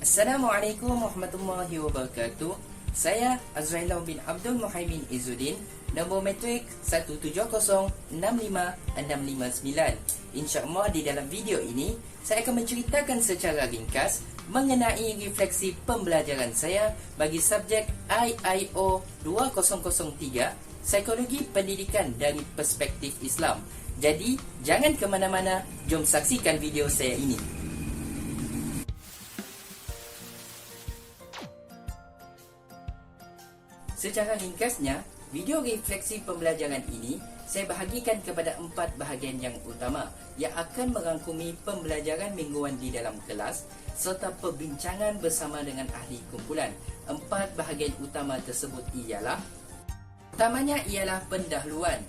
Assalamualaikum warahmatullahi wabarakatuh. Saya Azraillah bin Abdul Muhaimin Izzuddin, nombor matrik 17065659. InsyaAllah di dalam video ini saya akan menceritakan secara ringkas mengenai refleksi pembelajaran saya bagi subjek IIO 2003 Psikologi Pendidikan dari Perspektif Islam. Jadi jangan ke mana-mana, jom saksikan video saya ini. Secara ringkasnya, video refleksi pembelajaran ini saya bahagikan kepada 4 bahagian yang utama yang akan merangkumi pembelajaran mingguan di dalam kelas serta perbincangan bersama dengan ahli kumpulan. 4 bahagian utama tersebut ialah pendahuluan.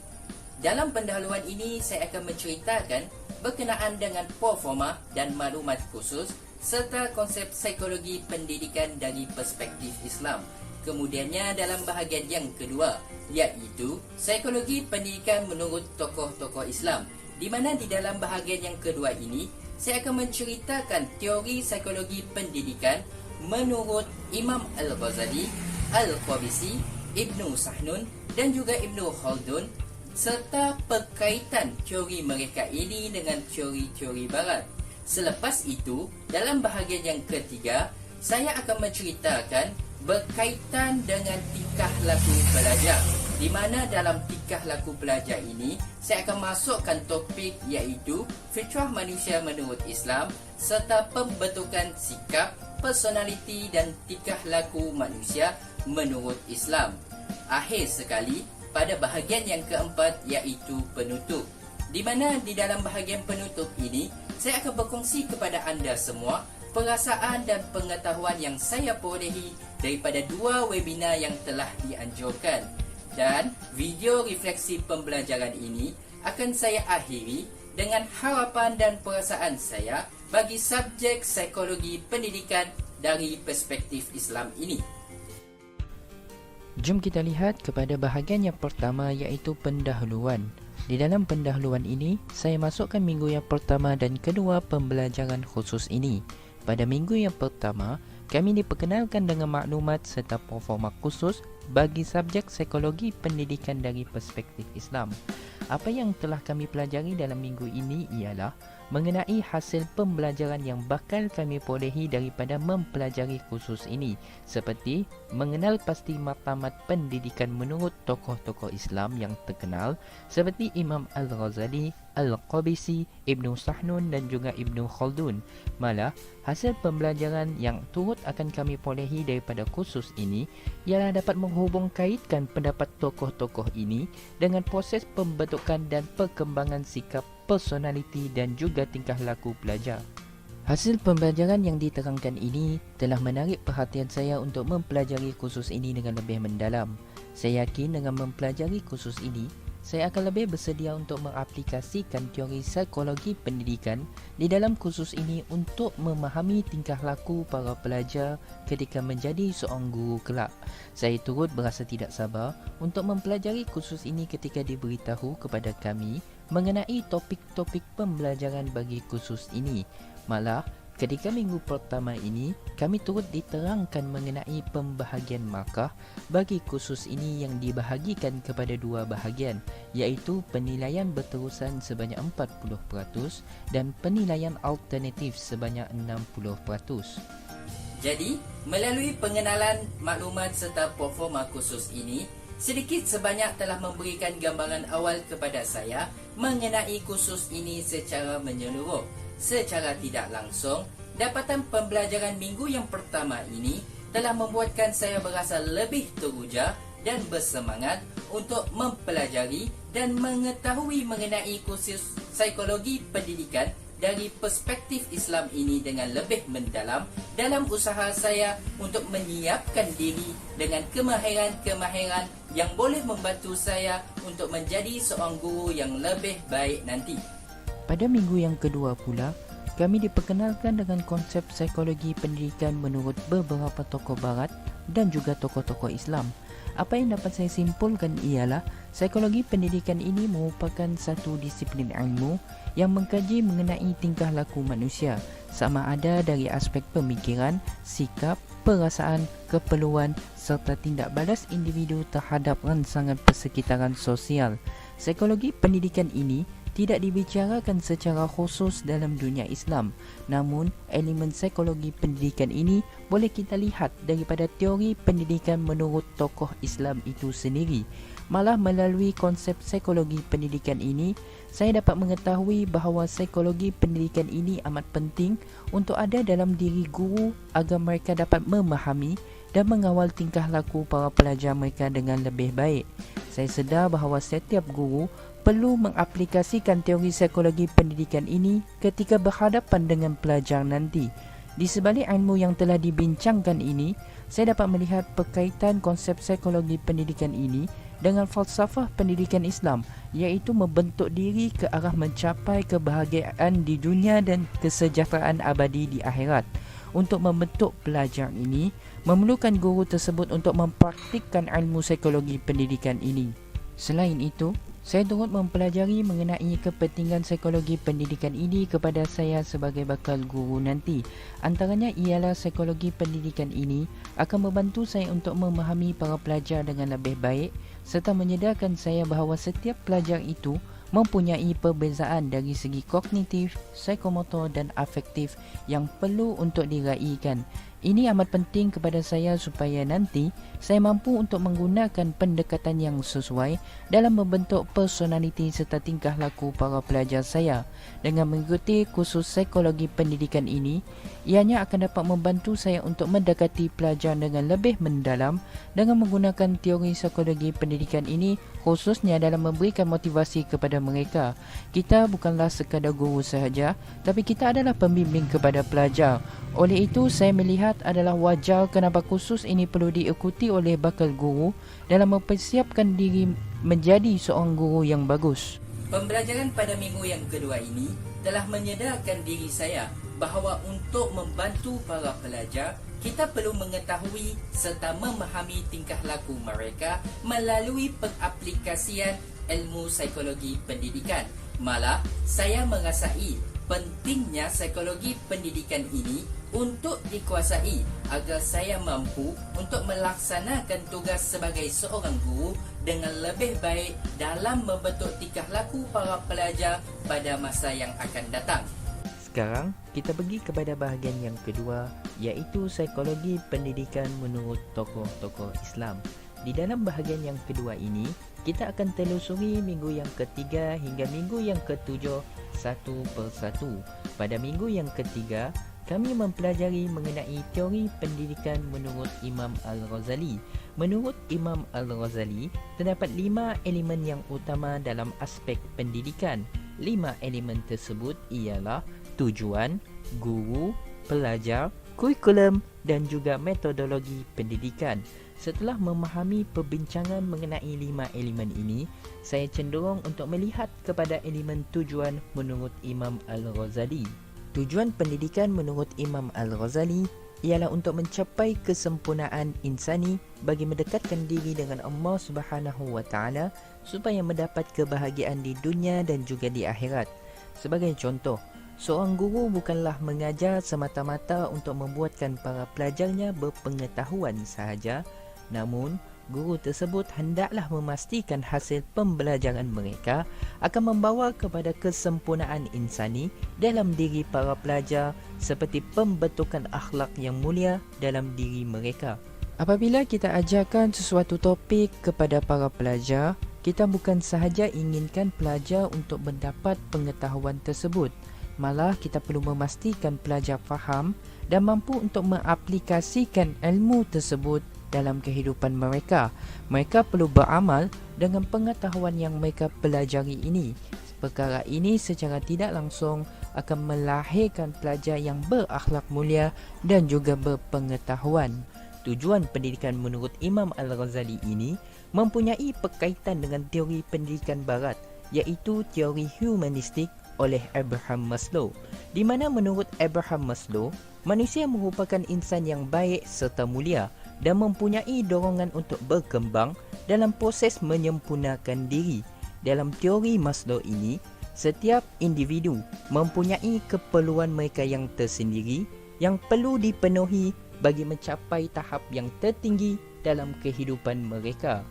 Dalam pendahuluan ini saya akan menceritakan berkenaan dengan performa dan maklumat khusus serta konsep psikologi pendidikan dari perspektif Islam. Kemudiannya dalam bahagian yang kedua, iaitu psikologi pendidikan menurut tokoh-tokoh Islam, di mana di dalam bahagian yang kedua ini saya akan menceritakan teori psikologi pendidikan menurut Imam Al-Ghazali, Al-Qabisi, Ibnu Sahnun dan juga Ibnu Khaldun, serta perkaitan teori mereka ini dengan teori-teori barat. Selepas itu, dalam bahagian yang ketiga, saya akan menceritakan berkaitan dengan tingkah laku pelajar, di mana dalam tingkah laku pelajar ini saya akan masukkan topik iaitu fitrah manusia menurut Islam serta pembentukan sikap, personaliti dan tingkah laku manusia menurut Islam. Akhir sekali, pada bahagian yang keempat iaitu penutup, di mana di dalam bahagian penutup ini saya akan berkongsi kepada anda semua perasaan dan pengetahuan yang saya perolehi daripada 2 webinar yang telah dianjurkan. Dan video refleksi pembelajaran ini akan saya akhiri dengan harapan dan perasaan saya bagi subjek psikologi pendidikan dari perspektif Islam ini. Jom kita lihat kepada bahagian yang pertama iaitu pendahuluan. Di dalam pendahuluan ini, saya masukkan minggu yang pertama dan kedua pembelajaran khusus ini. Pada minggu yang pertama, kami diperkenalkan dengan maklumat serta performa khusus bagi subjek psikologi pendidikan dari perspektif Islam. Apa yang telah kami pelajari dalam minggu ini ialah mengenai hasil pembelajaran yang bakal kami perolehi daripada mempelajari khusus ini, seperti mengenal pasti maklumat pendidikan menurut tokoh-tokoh Islam yang terkenal seperti Imam Al-Ghazali, Al-Qabisi, Ibnu Sahnun dan juga Ibnu Khaldun. Malah, hasil pembelajaran yang turut akan kami perolehi daripada khusus ini ialah dapat menghubung kaitkan pendapat tokoh-tokoh ini dengan proses pembentukan dan perkembangan sikap, personaliti dan juga tingkah laku pelajar. Hasil pembelajaran yang diterangkan ini telah menarik perhatian saya untuk mempelajari khusus ini dengan lebih mendalam. Saya yakin dengan mempelajari khusus ini, saya akan lebih bersedia untuk mengaplikasikan teori psikologi pendidikan di dalam khusus ini untuk memahami tingkah laku para pelajar ketika menjadi seorang guru kelak. Saya turut berasa tidak sabar untuk mempelajari khusus ini ketika diberitahu kepada kami mengenai topik-topik pembelajaran bagi khusus ini. Malah, ketika minggu pertama ini, kami turut diterangkan mengenai pembahagian markah bagi khusus ini yang dibahagikan kepada 2 bahagian, iaitu penilaian berterusan sebanyak 40% dan penilaian alternatif sebanyak 60%. Jadi, melalui pengenalan maklumat serta performa khusus ini, sedikit sebanyak telah memberikan gambaran awal kepada saya mengenai khusus ini secara menyeluruh. Secara tidak langsung, dapatan pembelajaran minggu yang pertama ini telah membuatkan saya berasa lebih teruja dan bersemangat untuk mempelajari dan mengetahui mengenai khusus psikologi pendidikan dari perspektif Islam ini dengan lebih mendalam dalam usaha saya untuk menyiapkan diri dengan kemahiran-kemahiran yang boleh membantu saya untuk menjadi seorang guru yang lebih baik nanti. Pada minggu yang kedua pula, kami diperkenalkan dengan konsep psikologi pendidikan menurut beberapa tokoh barat dan juga tokoh-tokoh Islam. Apa yang dapat saya simpulkan ialah psikologi pendidikan ini merupakan satu disiplin ilmu yang mengkaji mengenai tingkah laku manusia sama ada dari aspek pemikiran, sikap, perasaan, keperluan serta tindak balas individu terhadap rangsangan persekitaran sosial. Psikologi pendidikan ini tidak dibicarakan secara khusus dalam dunia Islam. Namun, elemen psikologi pendidikan ini boleh kita lihat daripada teori pendidikan menurut tokoh Islam itu sendiri. Malah melalui konsep psikologi pendidikan ini, saya dapat mengetahui bahawa psikologi pendidikan ini amat penting untuk ada dalam diri guru agar mereka dapat memahami dan mengawal tingkah laku para pelajar mereka dengan lebih baik. Saya sedar bahawa setiap guru perlu mengaplikasikan teori psikologi pendidikan ini ketika berhadapan dengan pelajar nanti. Di sebalik ilmu yang telah dibincangkan ini, saya dapat melihat perkaitan konsep psikologi pendidikan ini dengan falsafah pendidikan Islam, iaitu membentuk diri ke arah mencapai kebahagiaan di dunia dan kesejahteraan abadi di akhirat. Untuk membentuk pelajar ini, memerlukan guru tersebut untuk mempraktikkan ilmu psikologi pendidikan ini. Selain itu, saya turut mempelajari mengenai kepentingan psikologi pendidikan ini kepada saya sebagai bakal guru nanti. Antaranya ialah psikologi pendidikan ini akan membantu saya untuk memahami para pelajar dengan lebih baik serta menyedarkan saya bahawa setiap pelajar itu mempunyai perbezaan dari segi kognitif, psikomotor dan afektif yang perlu untuk diraikan. Ini amat penting kepada saya supaya nanti saya mampu untuk menggunakan pendekatan yang sesuai dalam membentuk personaliti serta tingkah laku para pelajar saya. Dengan mengikuti kursus psikologi pendidikan ini, ianya akan dapat membantu saya untuk mendekati pelajar dengan lebih mendalam dengan menggunakan teori psikologi pendidikan ini, khususnya dalam memberikan motivasi kepada mereka. Kita bukanlah sekadar guru sahaja, tapi kita adalah pembimbing kepada pelajar. Oleh itu, saya melihat adalah wajar kenapa kursus ini perlu diikuti oleh bakal guru dalam mempersiapkan diri menjadi seorang guru yang bagus. Pembelajaran pada minggu yang kedua ini telah menyedarkan diri saya bahawa untuk membantu para pelajar, kita perlu mengetahui serta memahami tingkah laku mereka melalui pengaplikasian ilmu psikologi pendidikan. Malah, saya merasai pentingnya psikologi pendidikan ini untuk dikuasai agar saya mampu untuk melaksanakan tugas sebagai seorang guru dengan lebih baik dalam membentuk tingkah laku para pelajar pada masa yang akan datang. Sekarang, kita pergi kepada bahagian yang kedua, iaitu psikologi pendidikan menurut tokoh-tokoh Islam. Di dalam bahagian yang kedua ini, kita akan telusuri minggu yang ketiga hingga minggu yang ketujuh satu persatu. Pada minggu yang ketiga, kami mempelajari mengenai teori pendidikan menurut Imam Al-Ghazali. Menurut Imam Al-Ghazali, terdapat 5 elemen yang utama dalam aspek pendidikan. 5 elemen tersebut ialah tujuan, guru, pelajar, kurikulum dan juga metodologi pendidikan. Setelah memahami perbincangan mengenai 5 elemen ini, saya cenderung untuk melihat kepada elemen tujuan menurut Imam Al-Ghazali. Tujuan pendidikan menurut Imam Al-Ghazali ialah untuk mencapai kesempurnaan insani bagi mendekatkan diri dengan Allah Subhanahu wa taala supaya mendapat kebahagiaan di dunia dan juga di akhirat. Sebagai contoh, seorang guru bukanlah mengajar semata-mata untuk membuatkan para pelajarnya berpengetahuan sahaja, namun guru tersebut hendaklah memastikan hasil pembelajaran mereka akan membawa kepada kesempurnaan insani dalam diri para pelajar seperti pembentukan akhlak yang mulia dalam diri mereka. Apabila kita ajarkan sesuatu topik kepada para pelajar, kita bukan sahaja inginkan pelajar untuk mendapat pengetahuan tersebut, malah kita perlu memastikan pelajar faham dan mampu untuk mengaplikasikan ilmu tersebut dalam kehidupan mereka. Mereka perlu beramal dengan pengetahuan yang mereka pelajari ini. Perkara ini secara tidak langsung akan melahirkan pelajar yang berakhlak mulia dan juga berpengetahuan. Tujuan pendidikan menurut Imam Al-Ghazali ini mempunyai perkaitan dengan teori pendidikan barat, iaitu teori humanistik oleh Abraham Maslow, di mana menurut Abraham Maslow, manusia merupakan insan yang baik serta mulia dan mempunyai dorongan untuk berkembang dalam proses menyempurnakan diri. Dalam teori Maslow ini, Setiap individu mempunyai keperluan mereka yang tersendiri yang perlu dipenuhi bagi mencapai tahap yang tertinggi dalam kehidupan mereka.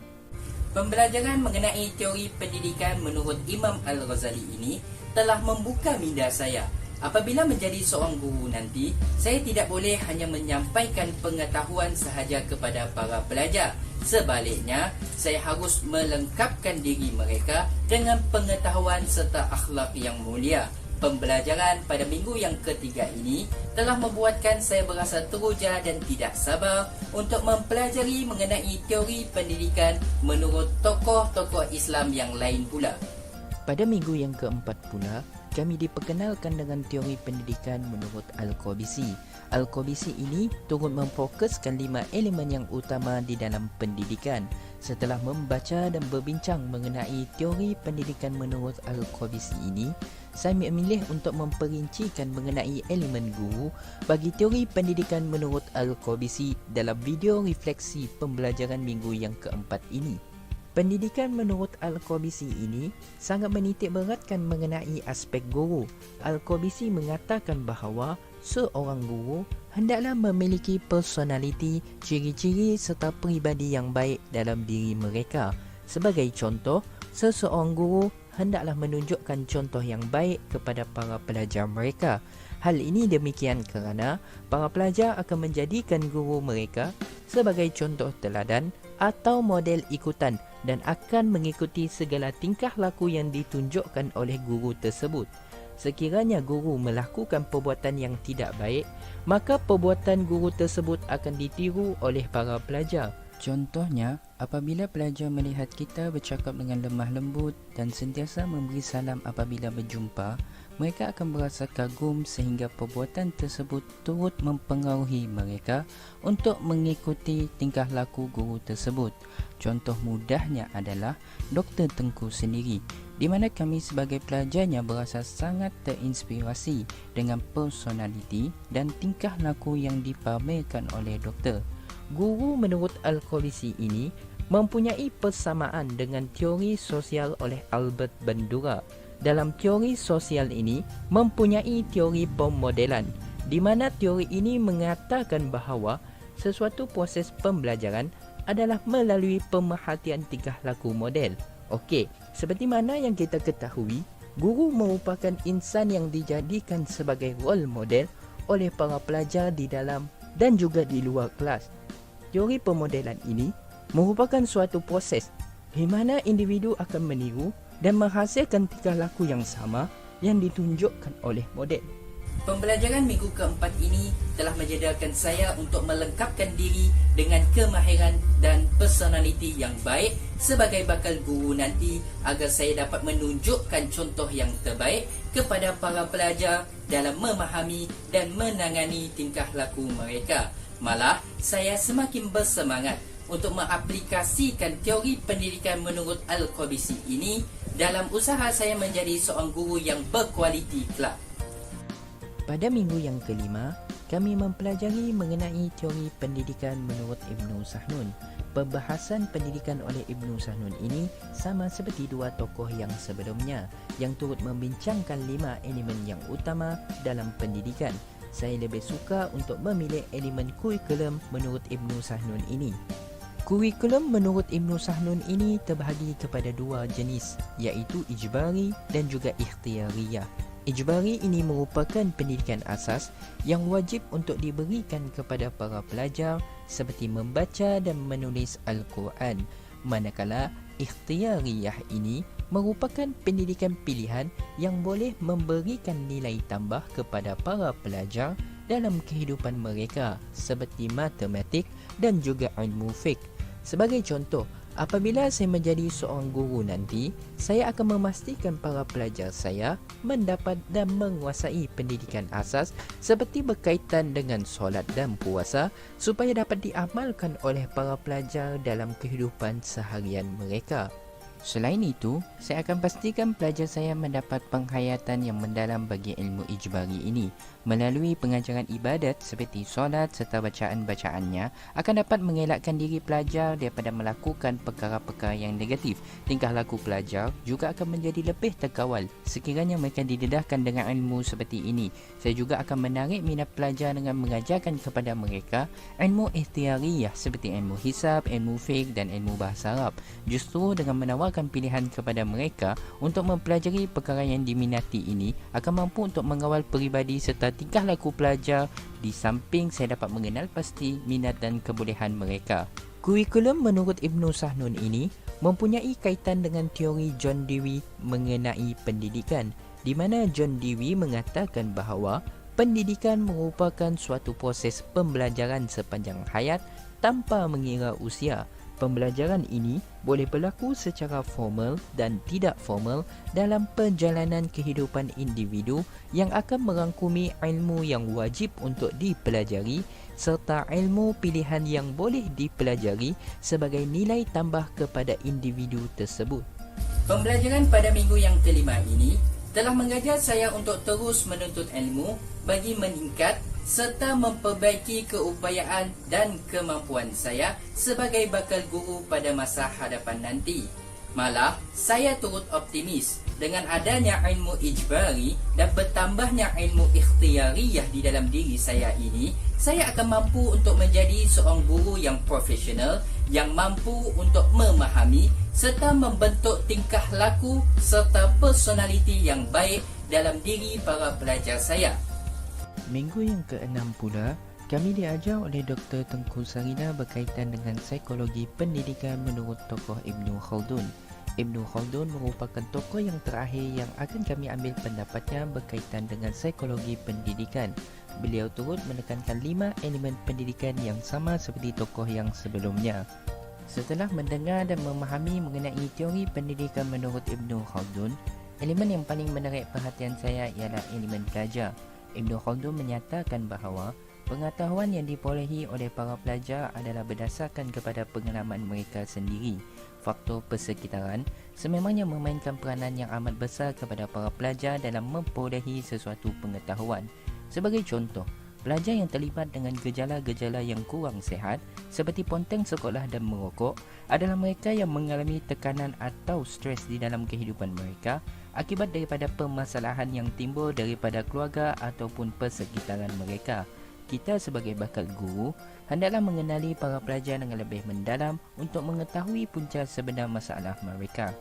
Pembelajaran mengenai teori pendidikan menurut Imam Al-Ghazali ini telah membuka minda saya. Apabila menjadi seorang guru nanti, saya tidak boleh hanya menyampaikan pengetahuan sahaja kepada para pelajar. Sebaliknya, saya harus melengkapkan diri mereka dengan pengetahuan serta akhlak yang mulia. Pembelajaran pada minggu yang ketiga ini telah membuatkan saya berasa teruja dan tidak sabar untuk mempelajari mengenai teori pendidikan menurut tokoh-tokoh Islam yang lain pula. Pada minggu yang keempat pula, kami diperkenalkan dengan teori pendidikan menurut Al-Qabisi. Al-Qabisi ini turut memfokuskan 5 elemen yang utama di dalam pendidikan. Setelah membaca dan berbincang mengenai teori pendidikan menurut Al-Qabisi ini, saya memilih untuk memperincikan mengenai elemen guru bagi teori pendidikan menurut Al-Qabisi dalam video refleksi pembelajaran minggu yang keempat ini. Pendidikan menurut Al-Qabisi ini sangat menitik beratkan mengenai aspek guru. Al-Qabisi mengatakan bahawa seorang guru hendaklah memiliki personaliti, ciri-ciri serta peribadi yang baik dalam diri mereka. Sebagai contoh, seseorang guru hendaklah menunjukkan contoh yang baik kepada para pelajar mereka. Hal ini demikian kerana para pelajar akan menjadikan guru mereka sebagai contoh teladan atau model ikutan dan akan mengikuti segala tingkah laku yang ditunjukkan oleh guru tersebut. Sekiranya guru melakukan perbuatan yang tidak baik, maka perbuatan guru tersebut akan ditiru oleh para pelajar. Contohnya, apabila pelajar melihat kita bercakap dengan lemah lembut dan sentiasa memberi salam apabila berjumpa, mereka akan berasa kagum sehingga perbuatan tersebut turut mempengaruhi mereka untuk mengikuti tingkah laku guru tersebut. Contoh mudahnya adalah Dr. Tengku sendiri, di mana kami sebagai pelajarnya berasa sangat terinspirasi dengan personaliti dan tingkah laku yang dipamerkan oleh doktor. Guru menurut Al-Qabisi ini mempunyai persamaan dengan teori sosial oleh Albert Bandura. Dalam teori sosial ini mempunyai teori pemodelan, di mana teori ini mengatakan bahawa sesuatu proses pembelajaran adalah melalui pemerhatian tingkah laku model. Okey, seperti mana yang kita ketahui, guru merupakan insan yang dijadikan sebagai role model oleh para pelajar di dalam dan juga di luar kelas. Teori pemodelan ini merupakan suatu proses di mana individu akan meniru dan menghasilkan tingkah laku yang sama yang ditunjukkan oleh model. Pembelajaran minggu keempat ini telah menjadikan saya untuk melengkapkan diri dengan kemahiran dan personaliti yang baik sebagai bakal guru nanti agar saya dapat menunjukkan contoh yang terbaik kepada para pelajar dalam memahami dan menangani tingkah laku mereka. Malah, saya semakin bersemangat untuk mengaplikasikan teori pendidikan menurut Al-Qabisi ini dalam usaha saya menjadi seorang guru yang berkualiti kelak. Pada minggu yang kelima, kami mempelajari mengenai teori pendidikan menurut Ibnu Sahnun. Pembahasan pendidikan oleh Ibnu Sahnun ini sama seperti dua tokoh yang sebelumnya yang turut membincangkan 5 elemen yang utama dalam pendidikan. Saya lebih suka untuk memilih elemen kurikulum menurut Ibnu Sahnun ini. Kurikulum menurut Ibnu Sahnun ini terbahagi kepada 2 jenis, iaitu ijbari dan juga ikhtiyariyah. Ijbari ini merupakan pendidikan asas yang wajib untuk diberikan kepada para pelajar seperti membaca dan menulis Al-Quran. Manakala ikhtiyariyah ini merupakan pendidikan pilihan yang boleh memberikan nilai tambah kepada para pelajar dalam kehidupan mereka seperti matematik dan juga ilmu fiqh. Sebagai contoh, apabila saya menjadi seorang guru nanti, saya akan memastikan para pelajar saya mendapat dan menguasai pendidikan asas seperti berkaitan dengan solat dan puasa supaya dapat diamalkan oleh para pelajar dalam kehidupan seharian mereka. Selain itu, saya akan pastikan pelajar saya mendapat penghayatan yang mendalam bagi ilmu ijbari ini. Melalui pengajaran ibadat seperti solat serta bacaan-bacaannya akan dapat mengelakkan diri pelajar daripada melakukan perkara-perkara yang negatif. Tingkah laku pelajar juga akan menjadi lebih terkawal sekiranya mereka didedahkan dengan ilmu seperti ini. Saya juga akan menarik minat pelajar dengan mengajarkan kepada mereka ilmu ikhtiariyah seperti ilmu hisab, ilmu fiqh dan ilmu bahasa Arab. Justru dengan menawarkan pilihan kepada mereka untuk mempelajari perkara yang diminati ini akan mampu untuk mengawal peribadi serta tingkah laku pelajar di samping saya dapat mengenal pasti minat dan kebolehan mereka. Kurikulum menurut Ibnu Sahnun ini mempunyai kaitan dengan teori John Dewey mengenai pendidikan, di mana John Dewey mengatakan bahawa pendidikan merupakan suatu proses pembelajaran sepanjang hayat tanpa mengira usia. Pembelajaran ini boleh berlaku secara formal dan tidak formal dalam perjalanan kehidupan individu yang akan merangkumi ilmu yang wajib untuk dipelajari serta ilmu pilihan yang boleh dipelajari sebagai nilai tambah kepada individu tersebut. Pembelajaran pada minggu yang kelima ini telah mengajar saya untuk terus menuntut ilmu bagi meningkat serta memperbaiki keupayaan dan kemampuan saya sebagai bakal guru pada masa hadapan nanti. Malah, saya turut optimis dengan adanya ilmu ijbari dan bertambahnya ilmu ikhtiariyah di dalam diri saya ini, saya akan mampu untuk menjadi seorang guru yang profesional yang mampu untuk memahami serta membentuk tingkah laku serta personaliti yang baik dalam diri para pelajar saya. Minggu yang ke-6 pula, kami diajar oleh Dr. Tengku Sarina berkaitan dengan psikologi pendidikan menurut tokoh Ibnu Khaldun. Ibnu Khaldun merupakan tokoh yang terakhir yang akan kami ambil pendapatnya berkaitan dengan psikologi pendidikan. Beliau turut menekankan 5 elemen pendidikan yang sama seperti tokoh yang sebelumnya. Setelah mendengar dan memahami mengenai teori pendidikan menurut Ibnu Khaldun, elemen yang paling menarik perhatian saya ialah elemen pelajar. Ibnu Khaldun menyatakan bahawa pengetahuan yang diperolehi oleh para pelajar adalah berdasarkan kepada pengalaman mereka sendiri. Faktor persekitaran sememangnya memainkan peranan yang amat besar kepada para pelajar dalam memperolehi sesuatu pengetahuan. Sebagai contoh, pelajar yang terlibat dengan gejala-gejala yang kurang sihat seperti ponteng sekolah dan merokok adalah mereka yang mengalami tekanan atau stres di dalam kehidupan mereka akibat daripada permasalahan yang timbul daripada keluarga ataupun persekitaran mereka. Kita sebagai bakal guru hendaklah mengenali para pelajar dengan lebih mendalam untuk mengetahui punca sebenar masalah mereka.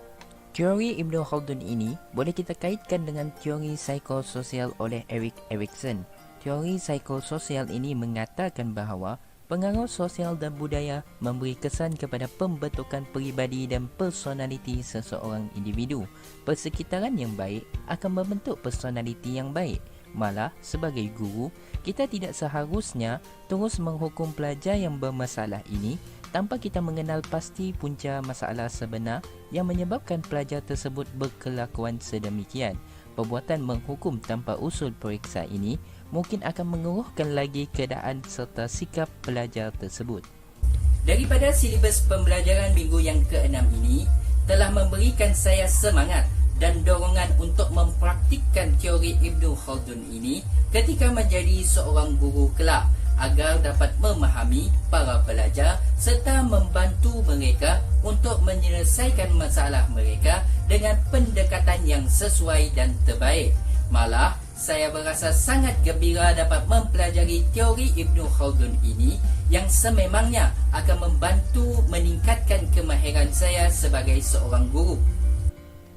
Teori Ibnu Khaldun ini boleh kita kaitkan dengan teori psikososial oleh Erik Erikson. Teori psikososial ini mengatakan bahawa pengaruh sosial dan budaya memberi kesan kepada pembentukan peribadi dan personaliti seseorang individu. Persekitaran yang baik akan membentuk personaliti yang baik. Malah, sebagai guru, kita tidak seharusnya terus menghukum pelajar yang bermasalah ini tanpa kita mengenal pasti punca masalah sebenar yang menyebabkan pelajar tersebut berkelakuan sedemikian. Perbuatan menghukum tanpa usul periksa ini mungkin akan mengeruhkan lagi keadaan serta sikap pelajar tersebut. Daripada silibus pembelajaran minggu yang ke-6 ini telah memberikan saya semangat dan dorongan untuk mempraktikkan teori Ibnu Khaldun ini ketika menjadi seorang guru kelak agar dapat memahami para pelajar serta membantu mereka untuk menyelesaikan masalah mereka dengan pendekatan yang sesuai dan terbaik. Malah, saya berasa sangat gembira dapat mempelajari teori Ibnu Khaldun ini yang sememangnya akan membantu meningkatkan kemahiran saya sebagai seorang guru.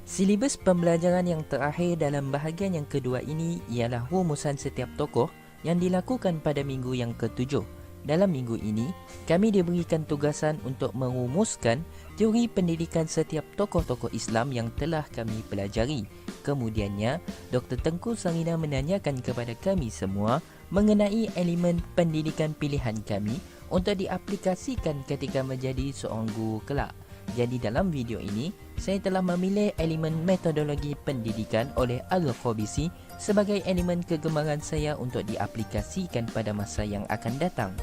Silibus pembelajaran yang terakhir dalam bahagian yang kedua ini ialah rumusan setiap tokoh yang dilakukan pada minggu yang ke-7. Dalam minggu ini, kami diberikan tugasan untuk merumuskan teori pendidikan setiap tokoh-tokoh Islam yang telah kami pelajari. Kemudiannya, Dr. Tengku Sarina menanyakan kepada kami semua mengenai elemen pendidikan pilihan kami untuk diaplikasikan ketika menjadi seorang guru kelak. Jadi dalam video ini, saya telah memilih elemen metodologi pendidikan oleh Al-Qabisi sebagai elemen kegemaran saya untuk diaplikasikan pada masa yang akan datang.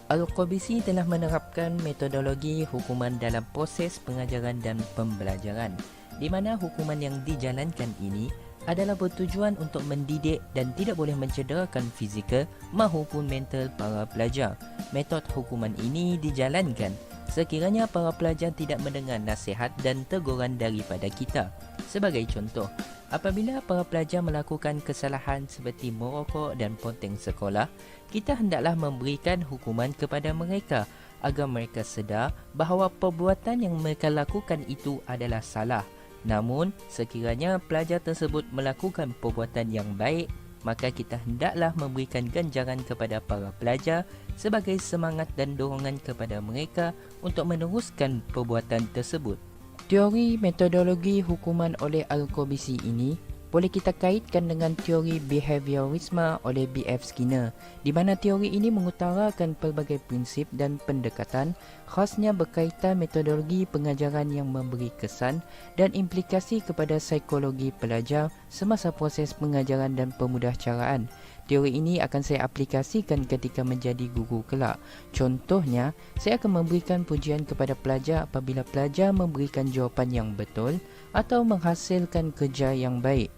Al-Qabisi telah menerapkan metodologi hukuman dalam proses pengajaran dan pembelajaran, di mana hukuman yang dijalankan ini adalah bertujuan untuk mendidik dan tidak boleh mencederakan fizikal maupun mental para pelajar. Metod hukuman ini dijalankan sekiranya para pelajar tidak mendengar nasihat dan teguran daripada kita. Sebagai contoh, apabila para pelajar melakukan kesalahan seperti merokok dan ponteng sekolah, kita hendaklah memberikan hukuman kepada mereka agar mereka sedar bahawa perbuatan yang mereka lakukan itu adalah salah. Namun, sekiranya pelajar tersebut melakukan perbuatan yang baik, maka kita hendaklah memberikan ganjaran kepada para pelajar sebagai semangat dan dorongan kepada mereka untuk meneruskan perbuatan tersebut. Teori metodologi hukuman oleh Al-Qabisi ini boleh kita kaitkan dengan teori behaviorisme oleh B.F. Skinner, di mana teori ini mengutarakan pelbagai prinsip dan pendekatan khasnya berkaitan metodologi pengajaran yang memberi kesan dan implikasi kepada psikologi pelajar semasa proses pengajaran dan pemudahcaraan. Teori ini akan saya aplikasikan ketika menjadi guru kelak. Contohnya, saya akan memberikan pujian kepada pelajar apabila pelajar memberikan jawapan yang betul atau menghasilkan kerja yang baik.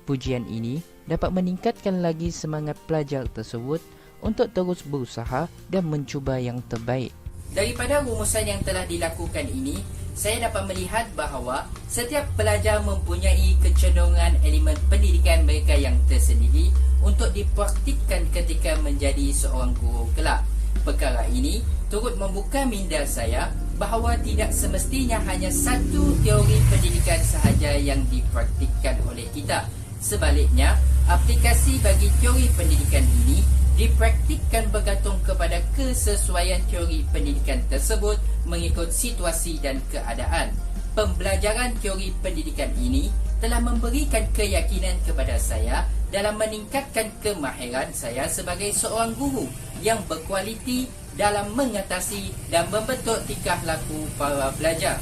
Pujian ini dapat meningkatkan lagi semangat pelajar tersebut untuk terus berusaha dan mencuba yang terbaik. Daripada rumusan yang telah dilakukan ini, saya dapat melihat bahawa setiap pelajar mempunyai kecenderungan elemen pendidikan mereka yang tersendiri untuk dipraktikkan ketika menjadi seorang guru kelak. Perkara ini turut membuka minda saya bahawa tidak semestinya hanya satu teori pendidikan sahaja yang dipraktikkan oleh kita. Sebaliknya, aplikasi bagi teori pendidikan ini dipraktikkan bergantung kepada kesesuaian teori pendidikan tersebut mengikut situasi dan keadaan. Pembelajaran teori pendidikan ini telah memberikan keyakinan kepada saya dalam meningkatkan kemahiran saya sebagai seorang guru yang berkualiti dalam mengatasi dan membentuk tingkah laku para pelajar.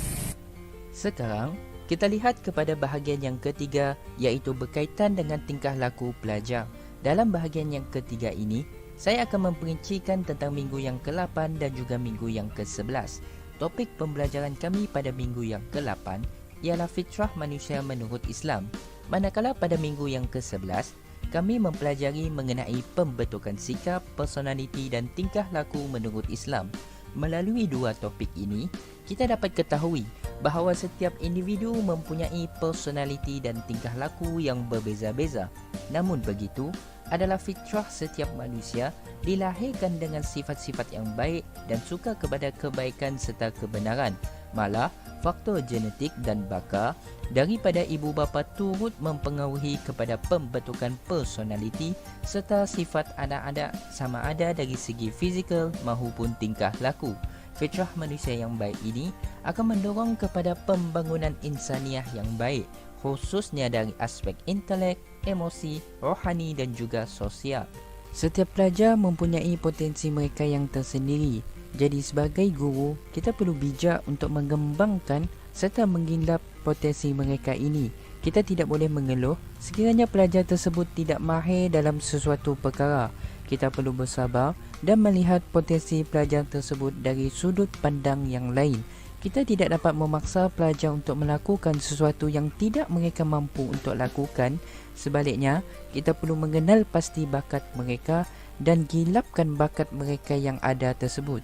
Sekarang, kita lihat kepada bahagian yang ketiga, iaitu berkaitan dengan tingkah laku pelajar. Dalam bahagian yang ketiga ini, saya akan memperincikan tentang minggu yang ke-8 dan juga minggu yang ke-11. Topik pembelajaran kami pada minggu yang ke-8 ialah fitrah manusia menurut Islam. Manakala pada minggu yang ke-11, kami mempelajari mengenai pembentukan sikap, personaliti dan tingkah laku menurut Islam. Melalui dua topik ini, kita dapat ketahui bahawa setiap individu mempunyai personaliti dan tingkah laku yang berbeza-beza. Namun begitu, adalah fitrah setiap manusia dilahirkan dengan sifat-sifat yang baik dan suka kepada kebaikan serta kebenaran. Malah, faktor genetik dan baka daripada ibu bapa turut mempengaruhi kepada pembentukan personaliti serta sifat anak-anak sama ada dari segi fizikal maupun tingkah laku. Fitrah manusia yang baik ini akan mendorong kepada pembangunan insaniah yang baik, khususnya dari aspek intelek, emosi, rohani dan juga sosial. Setiap pelajar mempunyai potensi mereka yang tersendiri. Jadi sebagai guru, kita perlu bijak untuk mengembangkan serta menggilap potensi mereka ini. Kita tidak boleh mengeluh sekiranya pelajar tersebut tidak mahir dalam sesuatu perkara. Kita perlu bersabar dan melihat potensi pelajar tersebut dari sudut pandang yang lain. Kita tidak dapat memaksa pelajar untuk melakukan sesuatu yang tidak mereka mampu untuk lakukan. Sebaliknya, kita perlu mengenal pasti bakat mereka dan gilapkan bakat mereka yang ada tersebut.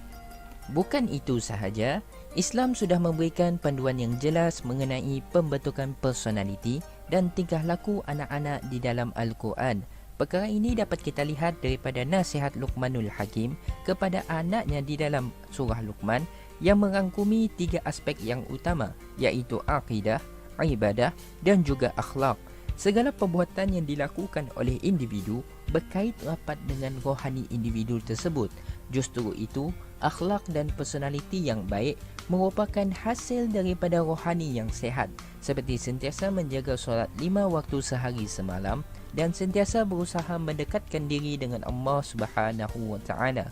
Bukan itu sahaja, Islam sudah memberikan panduan yang jelas mengenai pembentukan personaliti dan tingkah laku anak-anak di dalam Al-Quran. Perkara ini dapat kita lihat daripada nasihat Luqmanul Hakim kepada anaknya di dalam surah Luqman yang merangkumi tiga aspek yang utama, iaitu akidah, ibadah dan juga akhlak. Segala perbuatan yang dilakukan oleh individu berkait rapat dengan rohani individu tersebut. Justru itu, akhlak dan personaliti yang baik merupakan hasil daripada rohani yang sehat, seperti sentiasa menjaga solat 5 waktu sehari semalam dan sentiasa berusaha mendekatkan diri dengan Allah Subhanahu wa taala.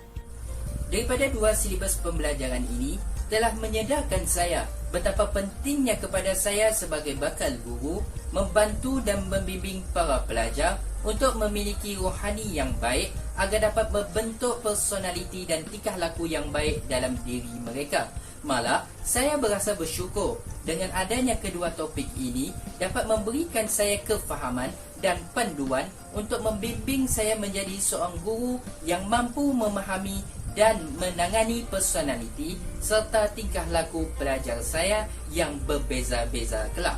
Daripada dua silibus pembelajaran ini telah menyedarkan saya betapa pentingnya kepada saya sebagai bakal guru membantu dan membimbing para pelajar untuk memiliki rohani yang baik agar dapat membentuk personaliti dan tingkah laku yang baik dalam diri mereka. Malah, saya berasa bersyukur dengan adanya kedua topik ini dapat memberikan saya kefahaman dan panduan untuk membimbing saya menjadi seorang guru yang mampu memahami dan menangani personaliti serta tingkah laku pelajar saya yang berbeza-beza kelak.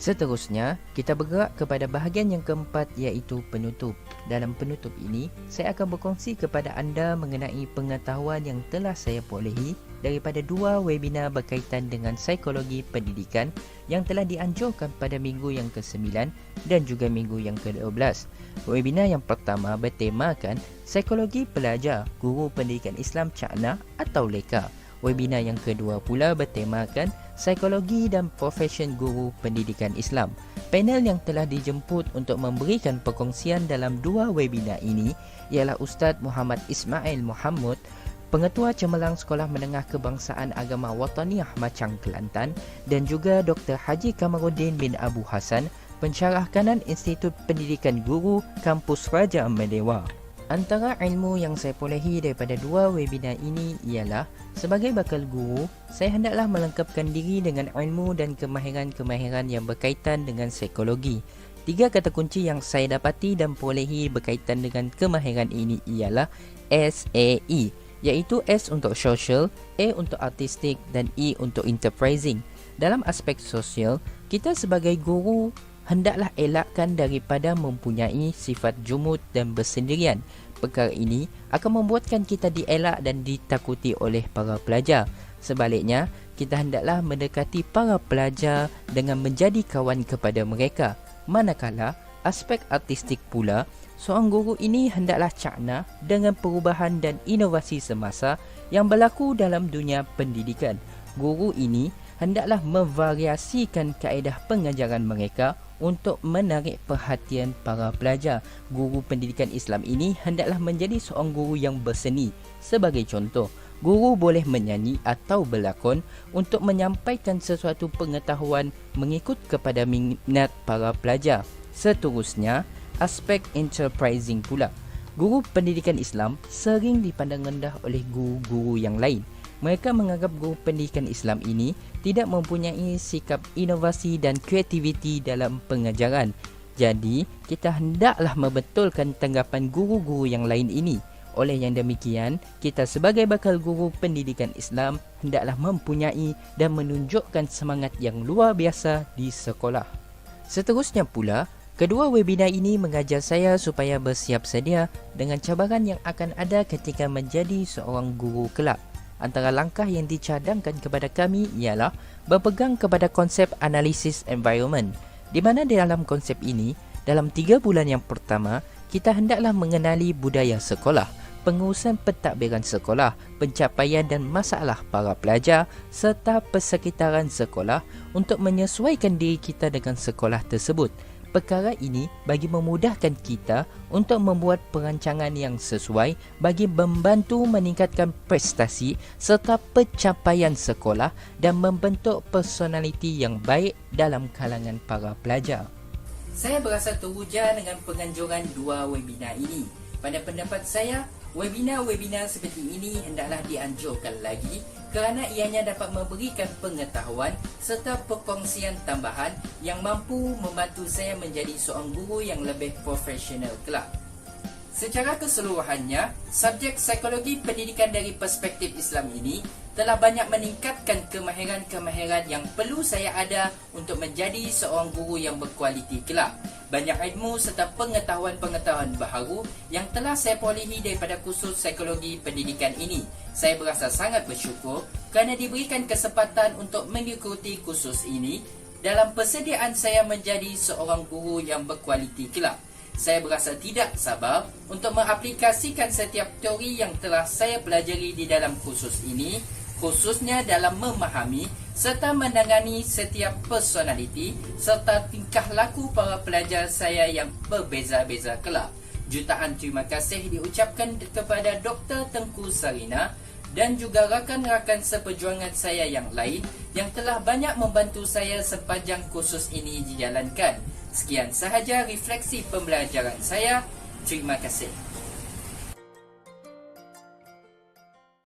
Seterusnya, kita bergerak kepada bahagian yang keempat iaitu penutup. Dalam penutup ini, saya akan berkongsi kepada anda mengenai pengetahuan yang telah saya perolehi daripada 2 webinar berkaitan dengan psikologi pendidikan yang telah dianjurkan pada minggu yang ke-9 dan juga minggu yang ke-12. Webinar yang pertama bertemakan Psikologi Pelajar Guru Pendidikan Islam Cakna atau LEKA. Webinar yang kedua pula bertemakan Psikologi dan Profesion Guru Pendidikan Islam. Panel yang telah dijemput untuk memberikan perkongsian dalam 2 webinar ini ialah Ustaz Muhammad Ismail Muhammad, Pengetua Cemerlang Sekolah Menengah Kebangsaan Agama Wataniyah Macang Kelantan, dan juga Dr. Haji Kamaruddin bin Abu Hassan, Pensyarah Kanan Institut Pendidikan Guru Kampus Raja Medewa. Antara ilmu yang saya perolehi daripada 2 webinar ini ialah sebagai bakal guru, saya hendaklah melengkapkan diri dengan ilmu dan kemahiran-kemahiran yang berkaitan dengan psikologi. 3 kata kunci yang saya dapati dan perolehi berkaitan dengan kemahiran ini ialah SAE, iaitu S untuk social, A untuk artistic dan E untuk enterprising. Dalam aspek sosial, kita sebagai guru hendaklah elakkan daripada mempunyai sifat jumud dan bersendirian. Perkara ini akan membuatkan kita dielak dan ditakuti oleh para pelajar. Sebaliknya, kita hendaklah mendekati para pelajar dengan menjadi kawan kepada mereka. Manakala, aspek artistik pula, seorang guru ini hendaklah cakna dengan perubahan dan inovasi semasa yang berlaku dalam dunia pendidikan. Guru ini hendaklah memvariasikan kaedah pengajaran mereka untuk menarik perhatian para pelajar. Guru pendidikan Islam ini hendaklah menjadi seorang guru yang berseni. Sebagai contoh, guru boleh menyanyi atau berlakon untuk menyampaikan sesuatu pengetahuan mengikut kepada minat para pelajar. Seterusnya, aspek enterprising pula. Guru pendidikan Islam sering dipandang rendah oleh guru-guru yang lain. Mereka menganggap guru pendidikan Islam ini tidak mempunyai sikap inovasi dan kreativiti dalam pengajaran. Jadi, kita hendaklah membetulkan tanggapan guru-guru yang lain ini. Oleh yang demikian, kita sebagai bakal guru pendidikan Islam hendaklah mempunyai dan menunjukkan semangat yang luar biasa di sekolah. Seterusnya pula, kedua webinar ini mengajar saya supaya bersiap sedia dengan cabaran yang akan ada ketika menjadi seorang guru kelak. Antara langkah yang dicadangkan kepada kami ialah berpegang kepada konsep analisis environment, di mana dalam konsep ini, dalam 3 bulan yang pertama, kita hendaklah mengenali budaya sekolah, pengurusan pentadbiran sekolah, pencapaian dan masalah para pelajar serta persekitaran sekolah untuk menyesuaikan diri kita dengan sekolah tersebut. Perkara ini bagi memudahkan kita untuk membuat perancangan yang sesuai bagi membantu meningkatkan prestasi serta pencapaian sekolah dan membentuk personaliti yang baik dalam kalangan para pelajar. Saya berasa teruja dengan penganjuran 2 webinar ini. Pada pendapat saya, webinar-webinar seperti ini hendaklah dianjurkan lagi kerana ianya dapat memberikan pengetahuan serta perkongsian tambahan yang mampu membantu saya menjadi seorang guru yang lebih profesional kelak. Secara keseluruhannya, subjek psikologi pendidikan dari perspektif Islam ini telah banyak meningkatkan kemahiran-kemahiran yang perlu saya ada untuk menjadi seorang guru yang berkualiti kelak. Banyak ilmu serta pengetahuan-pengetahuan baharu yang telah saya perolehi daripada kursus psikologi pendidikan ini. Saya berasa sangat bersyukur kerana diberikan kesempatan untuk mengikuti kursus ini dalam persediaan saya menjadi seorang guru yang berkualiti kelak. Saya berasa tidak sabar untuk mengaplikasikan setiap teori yang telah saya pelajari di dalam kursus ini, khususnya dalam memahami serta menangani setiap personaliti serta tingkah laku para pelajar saya yang berbeza-beza kelak. Jutaan terima kasih diucapkan kepada Dr. Tengku Sarina dan juga rakan-rakan seperjuangan saya yang lain yang telah banyak membantu saya sepanjang kursus ini dijalankan. Sekian sahaja refleksi pembelajaran saya. Terima kasih.